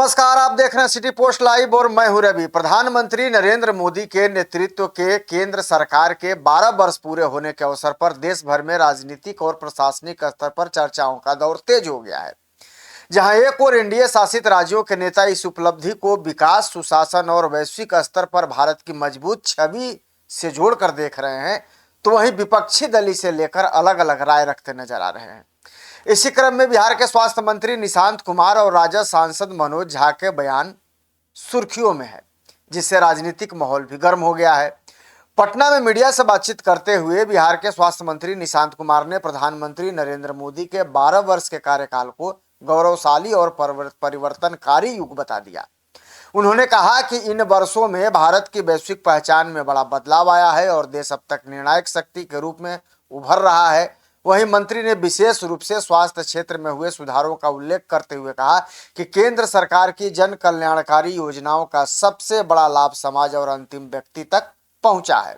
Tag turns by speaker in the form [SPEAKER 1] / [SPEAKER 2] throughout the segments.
[SPEAKER 1] नमस्कार, आप देख रहे हैं सिटी पोस्ट लाइव और मैं हूं रवि। प्रधानमंत्री नरेंद्र मोदी के नेतृत्व के केंद्र सरकार के 12 वर्ष पूरे होने के अवसर पर देश भर में राजनीतिक और प्रशासनिक स्तर पर चर्चाओं का दौर तेज हो गया है। जहां एक और एनडीए शासित राज्यों के नेता इस उपलब्धि को विकास, सुशासन और वैश्विक स्तर पर भारत की मजबूत छवि से जोड़कर देख रहे हैं, तो वहीं विपक्षी दल इसे लेकर अलग अलग राय रखते नजर आ रहे हैं। इसी क्रम में बिहार के स्वास्थ्य मंत्री निशांत कुमार और राजद सांसद मनोज झा के बयान सुर्खियों में है, जिससे राजनीतिक माहौल भी गर्म हो गया है। पटना में मीडिया से बातचीत करते हुए बिहार के स्वास्थ्य मंत्री निशांत कुमार ने प्रधानमंत्री नरेंद्र मोदी के 12 वर्ष के कार्यकाल को गौरवशाली और परिवर्तनकारी युग बता दिया। उन्होंने कहा कि इन वर्षों में भारत की वैश्विक पहचान में बड़ा बदलाव आया है और देश अब तक निर्णायक शक्ति के रूप में उभर रहा है। वहीं मंत्री ने विशेष रूप से स्वास्थ्य क्षेत्र में हुए सुधारों का उल्लेख करते हुए कहा कि केंद्र सरकार की जन कल्याणकारी योजनाओं का सबसे बड़ा लाभ समाज और अंतिम व्यक्ति तक पहुंचा है।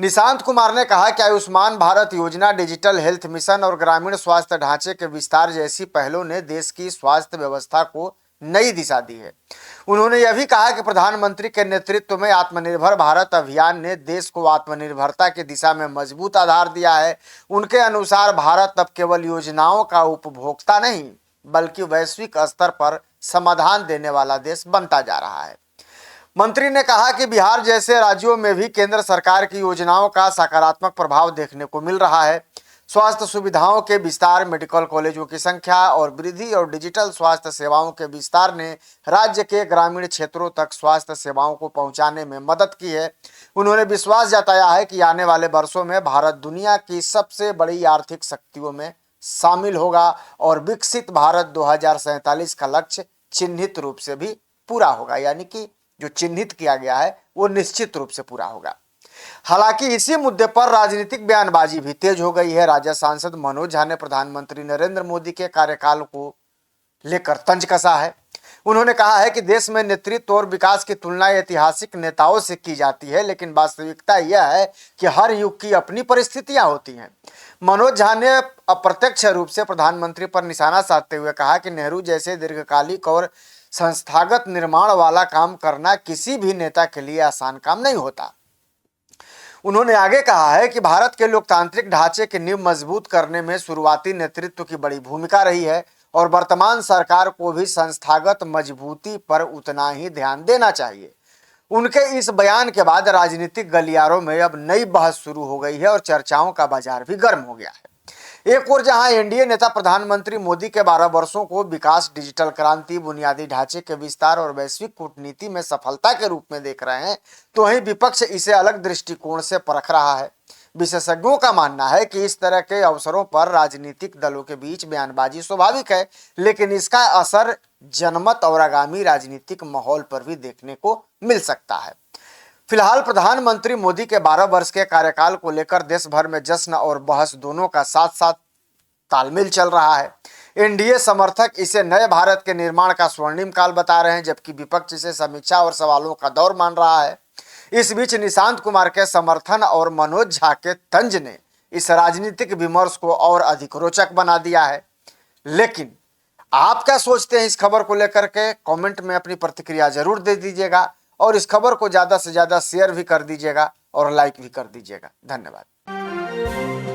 [SPEAKER 1] निशांत कुमार ने कहा कि आयुष्मान भारत योजना, डिजिटल हेल्थ मिशन और ग्रामीण स्वास्थ्य ढांचे के विस्तार जैसी पहलों ने देश की स्वास्थ्य व्यवस्था को नई दिशा दी है। उन्होंने यह भी कहा कि प्रधानमंत्री के नेतृत्व में आत्मनिर्भर भारत अभियान ने देश को आत्मनिर्भरता की दिशा में मजबूत आधार दिया है। उनके अनुसार भारत अब केवल योजनाओं का उपभोक्ता नहीं, बल्कि वैश्विक स्तर पर समाधान देने वाला देश बनता जा रहा है। मंत्री ने कहा कि बिहार जैसे राज्यों में भी केंद्र सरकार की योजनाओं का सकारात्मक प्रभाव देखने को मिल रहा है। स्वास्थ्य सुविधाओं के विस्तार, मेडिकल कॉलेजों की संख्या और वृद्धि और डिजिटल स्वास्थ्य सेवाओं के विस्तार ने राज्य के ग्रामीण क्षेत्रों तक स्वास्थ्य सेवाओं को पहुंचाने में मदद की है। उन्होंने विश्वास जताया है कि आने वाले वर्षों में भारत दुनिया की सबसे बड़ी आर्थिक शक्तियों में शामिल होगा और विकसित भारत 2047 का लक्ष्य चिन्हित रूप से भी पूरा होगा, यानी कि जो चिन्हित किया गया है वो निश्चित रूप से पूरा होगा। हालांकि इसी मुद्दे पर राजनीतिक बयानबाजी भी तेज हो गई है। राजद सांसद मनोज झा ने प्रधानमंत्री नरेंद्र मोदी के कार्यकाल को लेकर तंज कसा है। उन्होंने कहा है कि देश में नेतृत्व और विकास की तुलना ऐतिहासिक नेताओं से की जाती है, लेकिन वास्तविकता यह है कि हर युग की अपनी परिस्थितियां होती हैं। मनोज झा ने अप्रत्यक्ष रूप से प्रधानमंत्री पर निशाना साधते हुए कहा कि नेहरू जैसे दीर्घकालिक और संस्थागत निर्माण वाला काम करना किसी भी नेता के लिए आसान काम नहीं होता। उन्होंने आगे कहा है कि भारत के लोकतांत्रिक ढांचे की नींव मजबूत करने में शुरुआती नेतृत्व की बड़ी भूमिका रही है और वर्तमान सरकार को भी संस्थागत मजबूती पर उतना ही ध्यान देना चाहिए। उनके इस बयान के बाद राजनीतिक गलियारों में अब नई बहस शुरू हो गई है और चर्चाओं का बाजार भी गर्म हो गया है। एक और जहां एनडीए नेता प्रधानमंत्री मोदी के 12 वर्षों को विकास, डिजिटल क्रांति, बुनियादी ढांचे के विस्तार और वैश्विक कूटनीति में सफलता के रूप में देख रहे हैं, तो वहीं विपक्ष इसे अलग दृष्टिकोण से परख रहा है। विशेषज्ञों का मानना है कि इस तरह के अवसरों पर राजनीतिक दलों के बीच बयानबाजी स्वाभाविक है, लेकिन इसका असर जनमत और आगामी राजनीतिक माहौल पर भी देखने को मिल सकता है। फिलहाल प्रधानमंत्री मोदी के 12 वर्ष के कार्यकाल को लेकर देश भर में जश्न और बहस दोनों का साथ साथ तालमेल चल रहा है। एनडीए समर्थक इसे नए भारत के निर्माण का स्वर्णिम काल बता रहे हैं, जबकि विपक्ष इसे समीक्षा और सवालों का दौर मान रहा है। इस बीच निशांत कुमार के समर्थन और मनोज झा के तंज ने इस राजनीतिक विमर्श को और अधिक रोचक बना दिया है। लेकिन आप क्या सोचते हैं इस खबर को लेकर के? कमेंट में अपनी प्रतिक्रिया जरूर दे दीजिएगा और इस खबर को ज्यादा से ज्यादा शेयर भी कर दीजिएगा और लाइक भी कर दीजिएगा। धन्यवाद।